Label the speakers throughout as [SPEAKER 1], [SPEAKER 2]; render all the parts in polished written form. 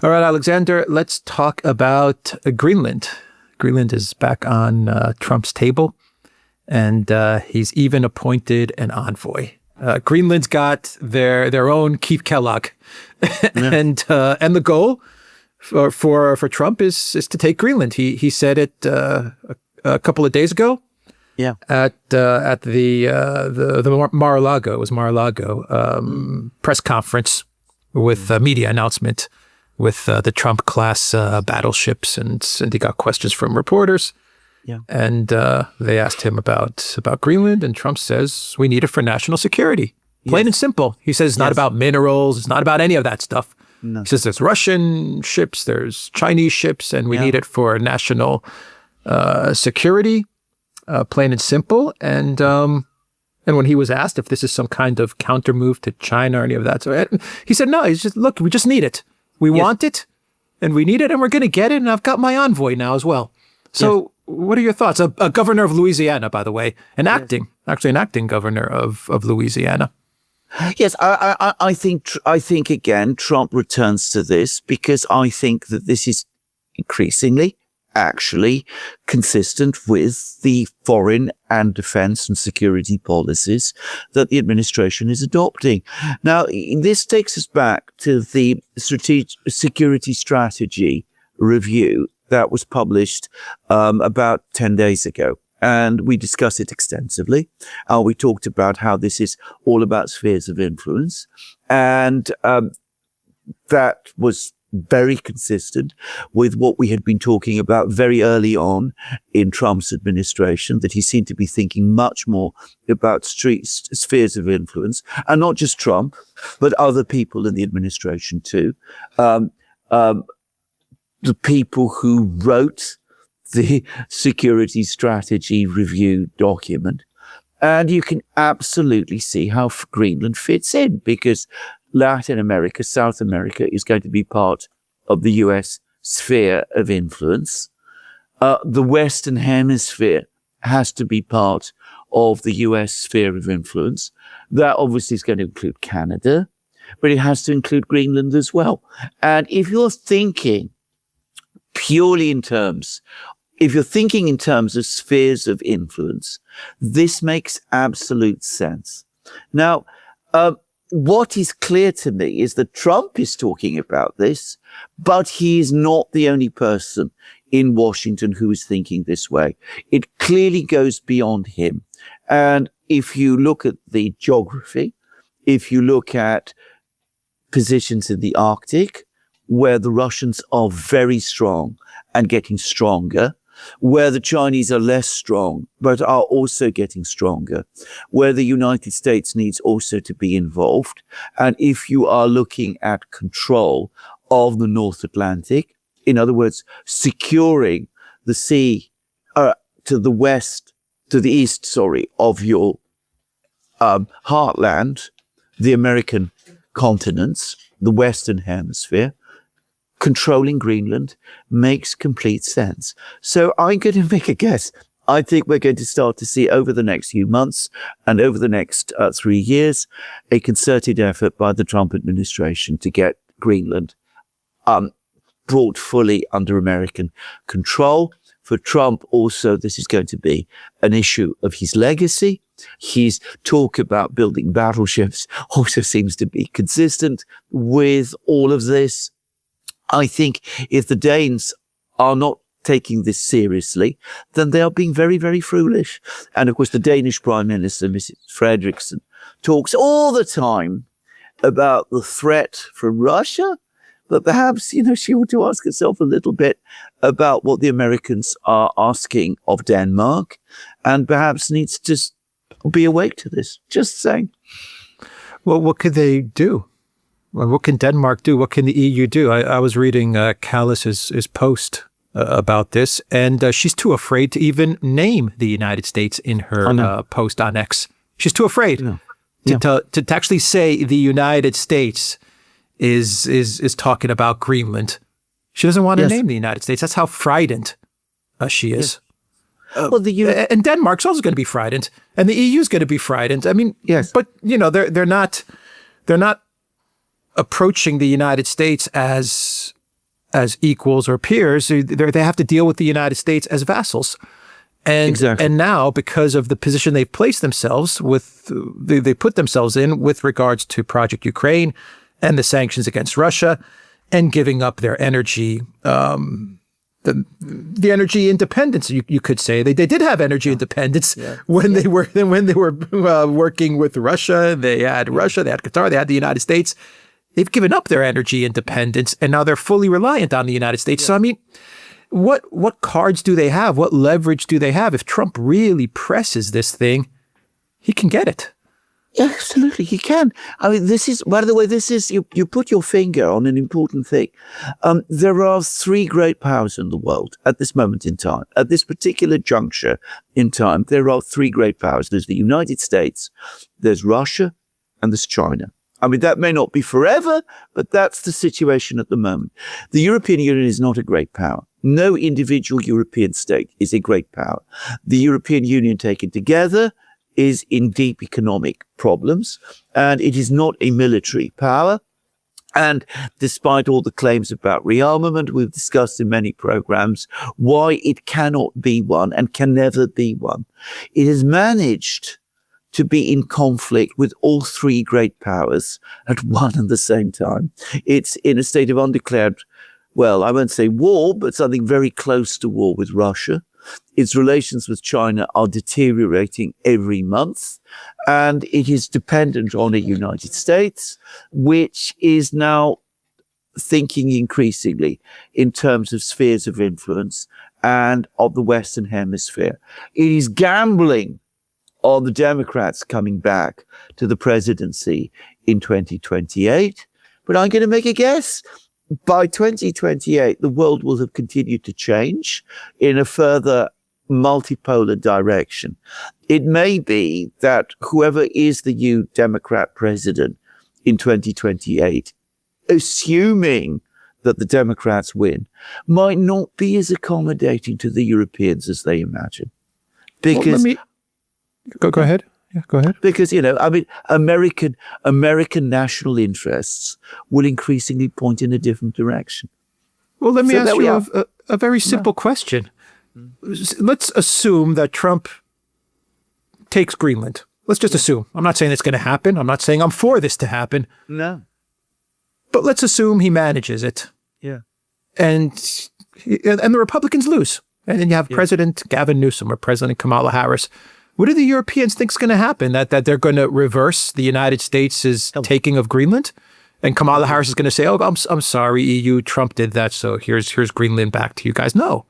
[SPEAKER 1] All right, Alexander, let's talk about Greenland. Greenland is back on Trump's table, and he's even appointed an envoy. Greenland's got their own Keith Kellogg, and the goal for Trump is to take Greenland. He said it a couple of days ago.
[SPEAKER 2] Yeah.
[SPEAKER 1] At the Mar-a-Lago, it was Mar-a-Lago press conference with a media announcement with the Trump class battleships, and he got questions from reporters.
[SPEAKER 2] Yeah.
[SPEAKER 1] And they asked him about Greenland, and Trump says we need it for national security. Plain and simple. He says it's not about minerals, it's not about any of that stuff. No. He says there's Russian ships, there's Chinese ships, and we need it for national security. Plain and simple. And when he was asked if this is some kind of counter move to China or any of that, so he said, no, he's just, look, we just need it. We want it, and we need it, and we're going to get it, and I've got my envoy now as well. So what are your thoughts? A governor of Louisiana, by the way, actually an acting governor of Louisiana.
[SPEAKER 2] Yes, I think again, Trump returns to this because I think that this is increasingly actually consistent with the foreign and defense and security policies that the administration is adopting. Now, this takes us back to the security strategy review that was published about 10 days ago. And we discussed it extensively. We talked about how this is all about spheres of influence. And that was very consistent with what we had been talking about very early on in Trump's administration, that he seemed to be thinking much more about spheres of influence, and not just Trump, but other people in the administration too. The people who wrote the security strategy review document. And you can absolutely see how Greenland fits in, because Latin America, South America is going to be part of the US sphere of influence. The Western Hemisphere has to be part of the US sphere of influence. That obviously is going to include Canada, but it has to include Greenland as well. And if you're thinking in terms of spheres of influence, this makes absolute sense. Now, what is clear to me is that Trump is talking about this, but he is not the only person in Washington who is thinking this way. It clearly goes beyond him. And if you look at the geography, if you look at positions in the Arctic, where the Russians are very strong and getting stronger, where the Chinese are less strong, but are also getting stronger, where the United States needs also to be involved. And if you are looking at control of the North Atlantic, in other words, securing the sea to the east, of your heartland, the American continents, the Western Hemisphere, controlling Greenland makes complete sense. So I'm going to make a guess. I think we're going to start to see over the next few months and over the next 3 years, a concerted effort by the Trump administration to get Greenland brought fully under American control. For Trump also, this is going to be an issue of his legacy. His talk about building battleships also seems to be consistent with all of this. I think if the Danes are not taking this seriously, then they are being very, very foolish. And of course, the Danish Prime Minister, Mrs. Frederiksen, talks all the time about the threat from Russia. But perhaps, she ought to ask herself a little bit about what the Americans are asking of Denmark, and perhaps needs to be awake to this. Just saying.
[SPEAKER 1] Well, what could they do? Well, what can Denmark do? What can the EU do? I was reading Callas's post about this, and she's too afraid to even name the United States in her post on X. She's too afraid to actually say the United States is talking about Greenland. She doesn't want to name the United States. That's how frightened she is.
[SPEAKER 2] Yes.
[SPEAKER 1] And Denmark's also going to be frightened, and the EU is going to be frightened. I mean, but they're not approaching the United States as as equals or peers. They have to deal with the United States as vassals. And now, because of the position they've placed themselves they put themselves in with regards to Project Ukraine and the sanctions against Russia and giving up their energy, the energy independence, you could say. They did have energy independence when they were working with Russia. They had Russia, they had Qatar, they had the United States. They've given up their energy independence, and now they're fully reliant on the United States. So, I mean, what cards do they have? What leverage do they have? If Trump really presses this thing, he can get it.
[SPEAKER 2] Yeah, absolutely, he can. I mean, by the way, you put your finger on an important thing. There are three great powers in the world at this moment in time. At this particular juncture in time, there are three great powers. There's the United States, there's Russia, and there's China. I mean, that may not be forever, but that's the situation at the moment. The European Union is not a great power. No individual European state is a great power. The European Union taken together is in deep economic problems, and it is not a military power. And despite all the claims about rearmament we've discussed in many programs, why it cannot be one and can never be one. It has managed to be in conflict with all three great powers at one and the same time. It's in a state of undeclared, well, I won't say war, but something very close to war with Russia. Its relations with China are deteriorating every month, and it is dependent on the United States, which is now thinking increasingly in terms of spheres of influence and of the Western Hemisphere. It is gambling on the Democrats coming back to the presidency in 2028. But I'm going to make a guess. By 2028, the world will have continued to change in a further multipolar direction. It may be that whoever is the new Democrat president in 2028, assuming that the Democrats win, might not be as accommodating to the Europeans as they imagine. Because
[SPEAKER 1] Go ahead. Yeah, go ahead.
[SPEAKER 2] Because, I mean, American national interests will increasingly point in a different direction.
[SPEAKER 1] Well, let me ask you a very simple question. Let's assume that Trump takes Greenland. Let's just assume. I'm not saying it's going to happen. I'm not saying I'm for this to happen.
[SPEAKER 2] No.
[SPEAKER 1] But let's assume he manages it.
[SPEAKER 2] Yeah.
[SPEAKER 1] And the Republicans lose. And then you have President Gavin Newsom or President Kamala Harris. What do the Europeans think is going to happen? That they're going to reverse the United States' taking of Greenland? And Kamala Harris is going to say, oh, I'm sorry, EU, Trump did that, so here's Greenland back to you guys. No,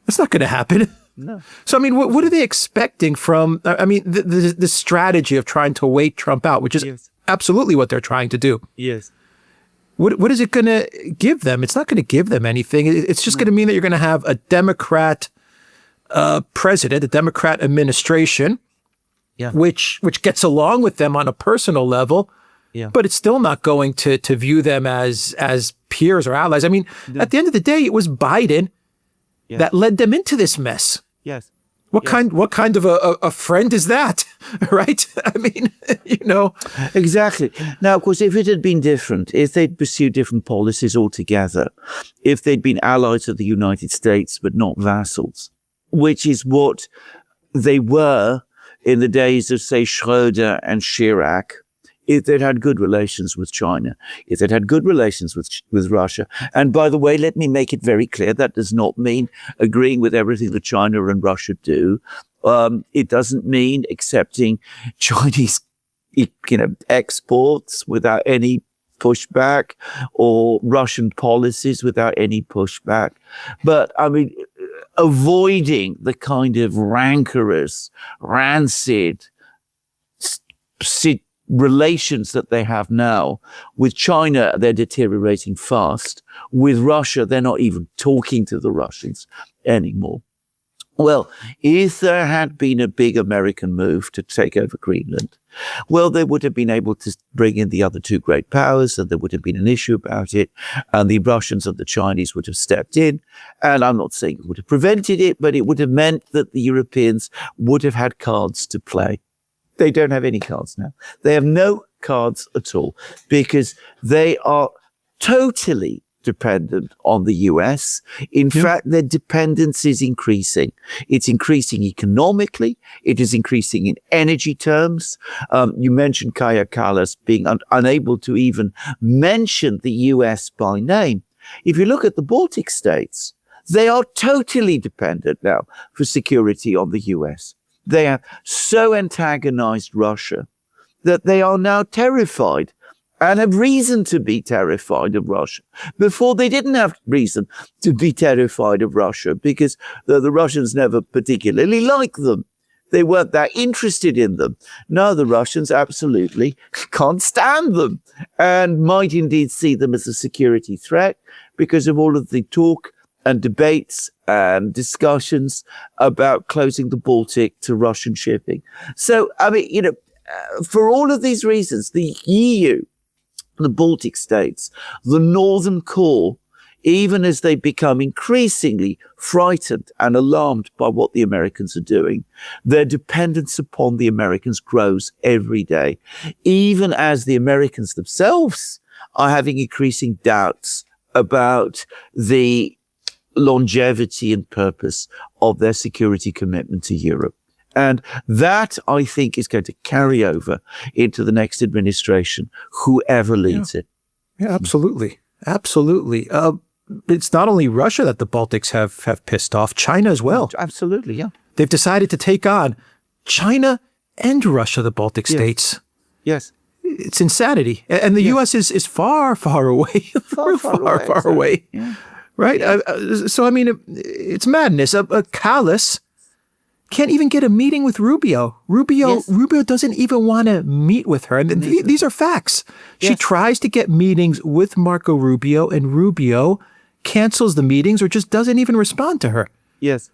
[SPEAKER 1] that's not going to happen.
[SPEAKER 2] No.
[SPEAKER 1] So, I mean, what are they expecting from, I mean, the strategy of trying to wait Trump out, which is absolutely what they're trying to do.
[SPEAKER 2] Yes.
[SPEAKER 1] What is it going to give them? It's not going to give them anything. It's just going to mean that you're going to have a Democrat president, a Democrat administration, which gets along with them on a personal level, but it's still not going to view them as peers or allies. I mean, at the end of the day, it was Biden that led them into this mess.
[SPEAKER 2] Yes.
[SPEAKER 1] What kind of a friend is that, right? I mean,
[SPEAKER 2] Exactly. Now, of course, if it had been different, if they'd pursued different policies altogether, if they'd been allies of the United States but not vassals, which is what they were in the days of, say, Schroeder and Chirac, if they'd had good relations with China, if they'd had good relations with Russia. And by the way, let me make it very clear, that does not mean agreeing with everything that China and Russia do. It doesn't mean accepting Chinese, exports without any pushback or Russian policies without any pushback. But, I mean, avoiding the kind of rancorous, rancid relations that they have now. With China, they're deteriorating fast. With Russia, they're not even talking to the Russians anymore. Well, if there had been a big American move to take over Greenland, well, they would have been able to bring in the other two great powers, and there would have been an issue about it, and the Russians and the Chinese would have stepped in. And I'm not saying it would have prevented it, but it would have meant that the Europeans would have had cards to play. They don't have any cards now. They have no cards at all, because they are totally dependent on the US. In fact, their dependence is increasing. It's increasing economically. It is increasing in energy terms. You mentioned Kaja Kallas being unable to even mention the US by name. If you look at the Baltic states, they are totally dependent now for security on the US. They have so antagonized Russia that they are now terrified and have reason to be terrified of Russia. Before, they didn't have reason to be terrified of Russia because the Russians never particularly liked them. They weren't that interested in them. Now the Russians absolutely can't stand them and might indeed see them as a security threat because of all of the talk and debates and discussions about closing the Baltic to Russian shipping. So, I mean, for all of these reasons, the EU, the Baltic states, the Northern Core, even as they become increasingly frightened and alarmed by what the Americans are doing, their dependence upon the Americans grows every day, even as the Americans themselves are having increasing doubts about the longevity and purpose of their security commitment to Europe. And that, I think, is going to carry over into the next administration, whoever leads it.
[SPEAKER 1] Yeah, absolutely. Absolutely. It's not only Russia that the Baltics have pissed off, China as well.
[SPEAKER 2] Absolutely, yeah.
[SPEAKER 1] They've decided to take on China and Russia, the Baltic states.
[SPEAKER 2] Yes.
[SPEAKER 1] It's insanity. And the U.S. is far, far away. far away.
[SPEAKER 2] Yeah.
[SPEAKER 1] Right? Yeah. So, I mean, it's madness. Kallas can't even get a meeting with Rubio. Rubio doesn't even want to meet with her. And these are facts. She tries to get meetings with Marco Rubio, and Rubio cancels the meetings or just doesn't even respond to her.
[SPEAKER 2] Yes.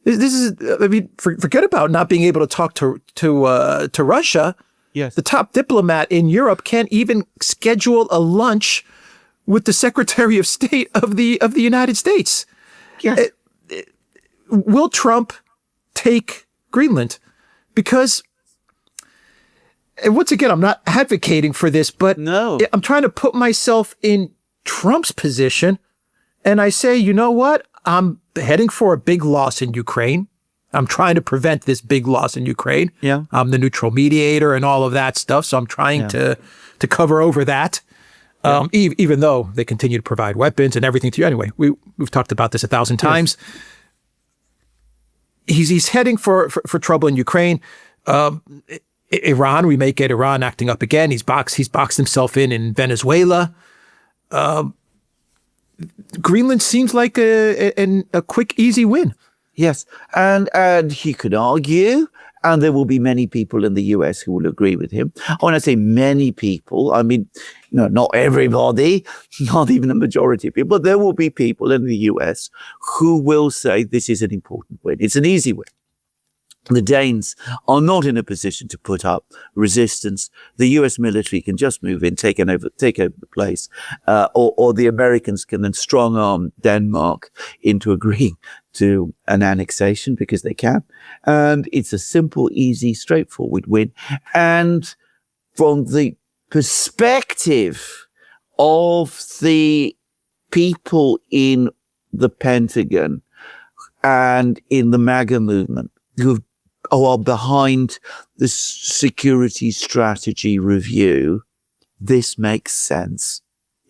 [SPEAKER 1] This is, I mean, forget about not being able to talk to Russia.
[SPEAKER 2] Yes.
[SPEAKER 1] The top diplomat in Europe can't even schedule a lunch with the Secretary of State of the United States.
[SPEAKER 2] Yes.
[SPEAKER 1] Will Trump take Greenland? Because, and once again, I'm not advocating for this, but
[SPEAKER 2] no.
[SPEAKER 1] I'm trying to put myself in Trump's position, and I say, you know what? I'm heading for a big loss in Ukraine. I'm trying to prevent this big loss in Ukraine.
[SPEAKER 2] Yeah.
[SPEAKER 1] I'm the neutral mediator and all of that stuff, so I'm trying to cover over that. Yeah. Even though they continue to provide weapons and everything to you. Anyway, we've talked about this 1,000 times. He's heading for trouble in Ukraine. Iran, we may get Iran acting up again. He's boxed himself in Venezuela. Greenland seems like a quick, easy win.
[SPEAKER 2] Yes, and he could argue, and there will be many people in the US who will agree with him. When I say many people, I mean, not everybody, not even a majority of people, but there will be people in the US who will say this is an important win. It's an easy win. The Danes are not in a position to put up resistance. The US military can just move in, take over the place, or the Americans can then strong arm Denmark into agreeing to an annexation because they can. And it's a simple, easy, straightforward win. And from the perspective of the people in the Pentagon and in the MAGA movement who are behind the security strategy review, this makes sense.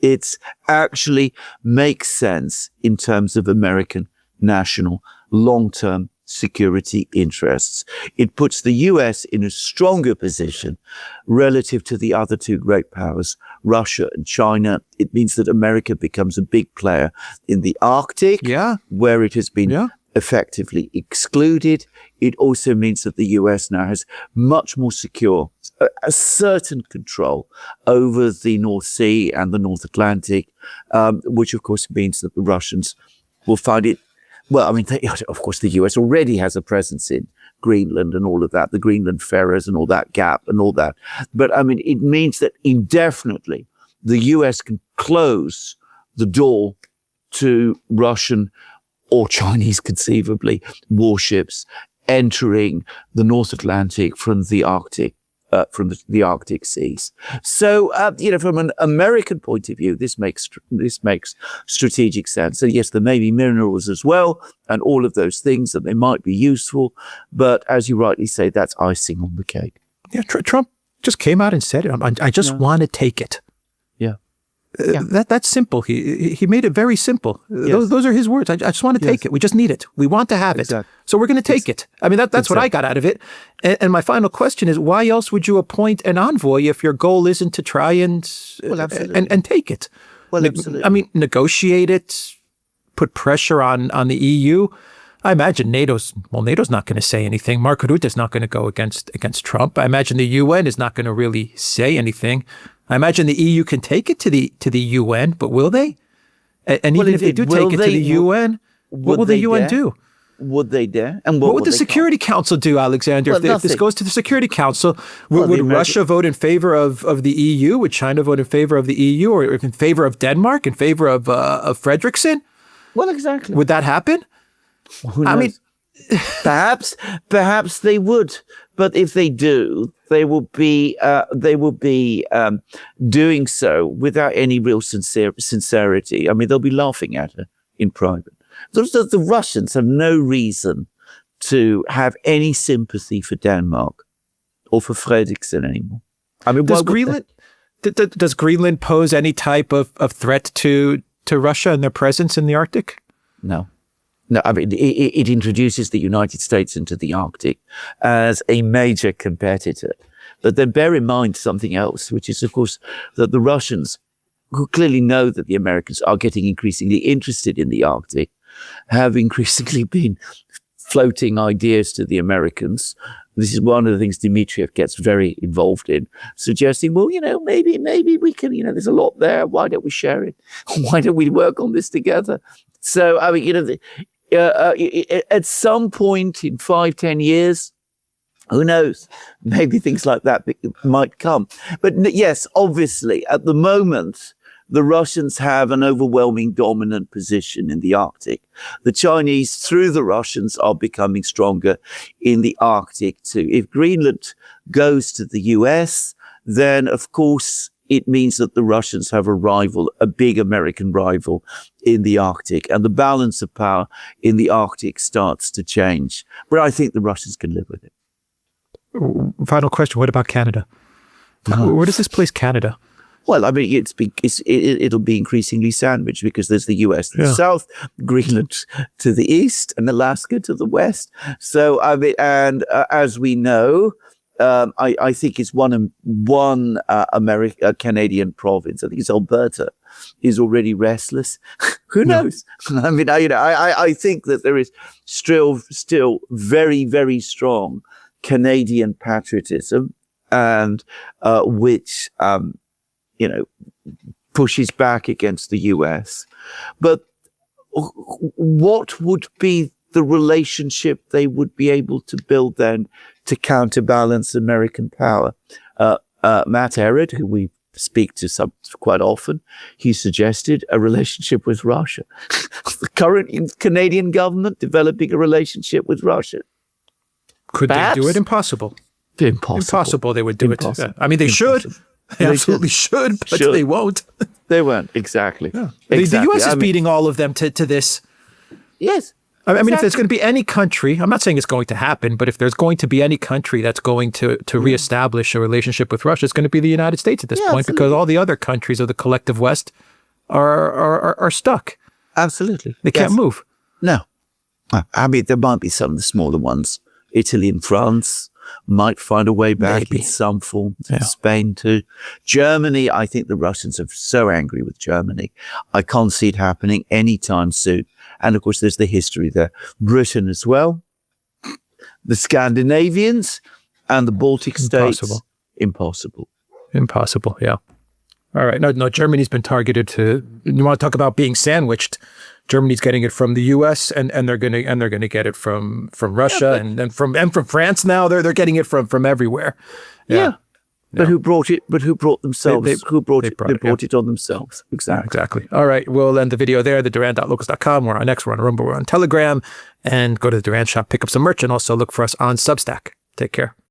[SPEAKER 2] It actually makes sense in terms of American national long-term security interests. It puts the US in a stronger position relative to the other two great powers, Russia and China. It means that America becomes a big player in the Arctic, where it has been effectively excluded. It also means that the US now has much more secure, a certain control over the North Sea and the North Atlantic, which of course means that the Russians will find it. Well, I mean, of course, the US already has a presence in Greenland and all of that, the Greenland ferries and all that gap and all that. But I mean, it means that indefinitely the US can close the door to Russian or Chinese, conceivably, warships entering the North Atlantic from the Arctic. from the Arctic seas. So, from an American point of view, this makes strategic sense. So yes, there may be minerals as well, and all of those things that they might be useful. But as you rightly say, that's icing on the cake.
[SPEAKER 1] Yeah, Trump just came out and said it. I just want to take it.
[SPEAKER 2] Yeah.
[SPEAKER 1] That's simple. He made it very simple.
[SPEAKER 2] Yes.
[SPEAKER 1] Those are his words. I just want to take it. We just need it. We want to have it. So we're going to take it. I mean, that's what I got out of it. And my final question is, why else would you appoint an envoy if your goal isn't to try and take it?
[SPEAKER 2] Well, absolutely.
[SPEAKER 1] I mean, negotiate it, put pressure on the EU. I imagine NATO's not going to say anything. Mark Rutte's not going to go against Trump. I imagine the UN is not going to really say anything. I imagine the EU can take it to the UN, but will they? And even if they do take it to the UN, what will the UN do?
[SPEAKER 2] Would they dare? And
[SPEAKER 1] what would the Security Council do, Alexander? If this goes to the Security Council, would Russia vote in favor of the EU? Would China vote in favor of the EU, or in favor of Denmark, in favor of Frederickson?
[SPEAKER 2] Well, exactly.
[SPEAKER 1] Would that happen?
[SPEAKER 2] Who knows? I mean, perhaps they would. But if they do, they will be doing so without any real sincerity. I mean, they'll be laughing at her in private. The Russians have no reason to have any sympathy for Denmark or for Fredrickson anymore. I mean,
[SPEAKER 1] does Greenland pose any type of threat to Russia and their presence in the Arctic?
[SPEAKER 2] No. No, I mean, it introduces the United States into the Arctic as a major competitor. But then bear in mind something else, which is, of course, that the Russians, who clearly know that the Americans are getting increasingly interested in the Arctic, have increasingly been floating ideas to the Americans. This is one of the things Dmitriev gets very involved in, suggesting, well, maybe we can, there's a lot there. Why don't we share it? Why don't we work on this together? So, I mean, at some point in 5-10 years, who knows? Maybe things like that might come. But yes, obviously, at the moment, the Russians have an overwhelming dominant position in the Arctic. The Chinese, through the Russians, are becoming stronger in the Arctic too. If Greenland goes to the US, then of course it means that the Russians have a rival, a big American rival in the Arctic, and the balance of power in the Arctic starts to change. But I think the Russians can live with it.
[SPEAKER 1] Final question. What about Canada? Where does this place Canada?
[SPEAKER 2] Well, I mean, it'll be increasingly sandwiched because there's the US to the south, Greenland to the east, and Alaska to the west. So, I mean, and as we know, I think it's one Canadian province. I think it's Alberta is already restless. Who knows? I mean, I think that there is still very, very strong Canadian patriotism, and which pushes back against the US. But what would be the relationship they would be able to build then to counterbalance American power? Matt Herod, who we speak to quite often, he suggested a relationship with Russia. The current Canadian government developing a relationship with Russia.
[SPEAKER 1] Could they do it? Impossible. Impossible they would do it. I mean, they should. They absolutely should, but they won't.
[SPEAKER 2] They won't. Exactly. Yeah.
[SPEAKER 1] The U.S. is beating all of them to this.
[SPEAKER 2] Yes.
[SPEAKER 1] I mean, if there's going to be any country, I'm not saying it's going to happen, but if there's going to be any country that's going to reestablish a relationship with Russia, it's going to be the United States at this point, absolutely. Because all the other countries of the collective West are stuck.
[SPEAKER 2] Absolutely.
[SPEAKER 1] They can't move.
[SPEAKER 2] No. I mean, there might be some of the smaller ones. Italy and France might find a way back in some form. Spain too. Germany, I think the Russians are so angry with Germany. I can't see it happening anytime soon. And of course, there's the history there. Britain as well. The Scandinavians and the Baltic states. Impossible.
[SPEAKER 1] Impossible, yeah. All right. No, Germany's been targeted to, you want to talk about being sandwiched. Germany's getting it from the U.S. and they're gonna get it from Russia and from France now. They're getting it from everywhere.
[SPEAKER 2] Yeah. But who brought it? But who brought themselves? They brought it on themselves. Exactly.
[SPEAKER 1] Exactly. All right. We'll end the video there. The Duran.locals.com. We're on X. We're on Rumble. We're on Telegram. And go to the Duran shop, pick up some merch, and also look for us on Substack. Take care.